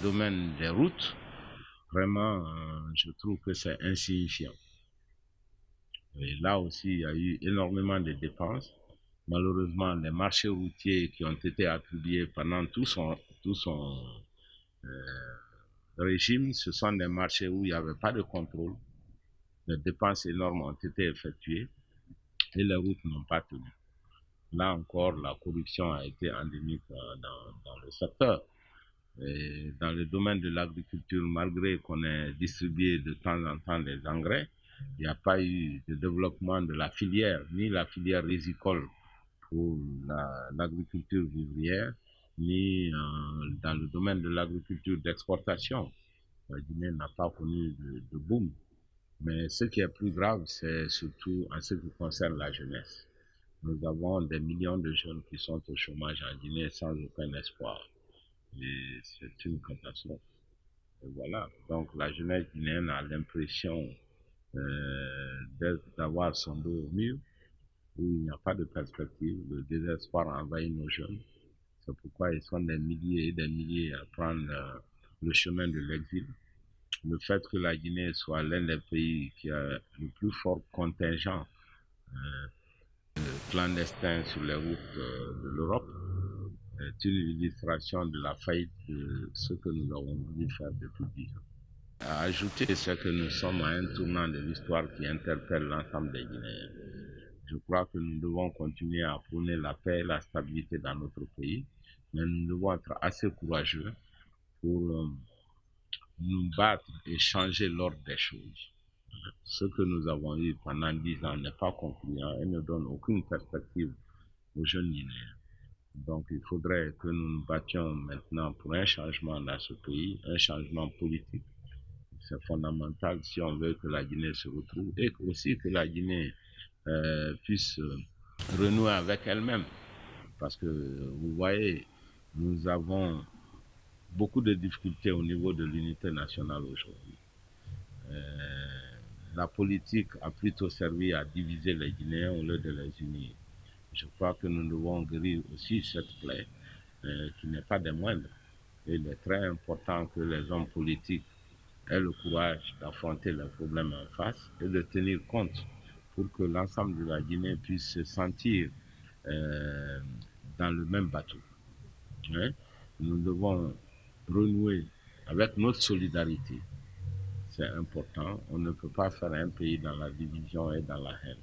domaine des routes, vraiment, je trouve que c'est insignifiant. Et là aussi, il y a eu énormément de dépenses. Malheureusement, les marchés routiers qui ont été attribués pendant tout son régime, ce sont des marchés où il n'y avait pas de contrôle. Des dépenses énormes ont été effectuées et les routes n'ont pas tenu. Là encore, la corruption a été endémique dans le secteur. Et dans le domaine de l'agriculture, malgré qu'on ait distribué de temps en temps des engrais, il n'y a pas eu de développement de la filière, ni la filière risicole pour l'agriculture vivrière, ni dans le domaine de l'agriculture d'exportation. La Guinée n'a pas connu de boom. Mais ce qui est plus grave, c'est surtout en ce qui concerne la jeunesse. Nous avons des millions de jeunes qui sont au chômage en Guinée sans aucun espoir. Et c'est une catastrophe. Et voilà. Donc la jeunesse guinéenne a l'impression d'avoir son dos au mur, où il n'y a pas de perspective. Le désespoir envahit nos jeunes. C'est pourquoi ils sont des milliers et des milliers à prendre le chemin de l'exil. Le fait que la Guinée soit l'un des pays qui a le plus fort contingent clandestin sur les routes de l'Europe est une illustration de la faillite de ce que nous avons voulu faire depuis 10 ans. À ajouter, c'est que nous sommes à un tournant de l'histoire qui interpelle l'ensemble des Guinéens. Je crois que nous devons continuer à prôner la paix et la stabilité dans notre pays, mais nous devons être assez courageux pour nous battre et changer l'ordre des choses. Ce que nous avons eu pendant 10 ans n'est pas concluant et ne donne aucune perspective aux jeunes Guinéens. Donc il faudrait que nous nous battions maintenant pour un changement dans ce pays, un changement politique. C'est fondamental si on veut que la Guinée se retrouve et aussi que la Guinée puisse renouer avec elle-même. Parce que vous voyez, nous avons beaucoup de difficultés au niveau de l'unité nationale aujourd'hui. La politique a plutôt servi à diviser les Guinéens au lieu de les unir. Je crois que nous devons guérir aussi cette plaie qui n'est pas des moindres. Et il est très important que les hommes politiques aient le courage d'affronter les problèmes en face et de tenir compte pour que l'ensemble de la Guinée puisse se sentir dans le même bateau. Hein? Nous devons renouer avec notre solidarité. C'est important. On ne peut pas faire un pays dans la division et dans la haine.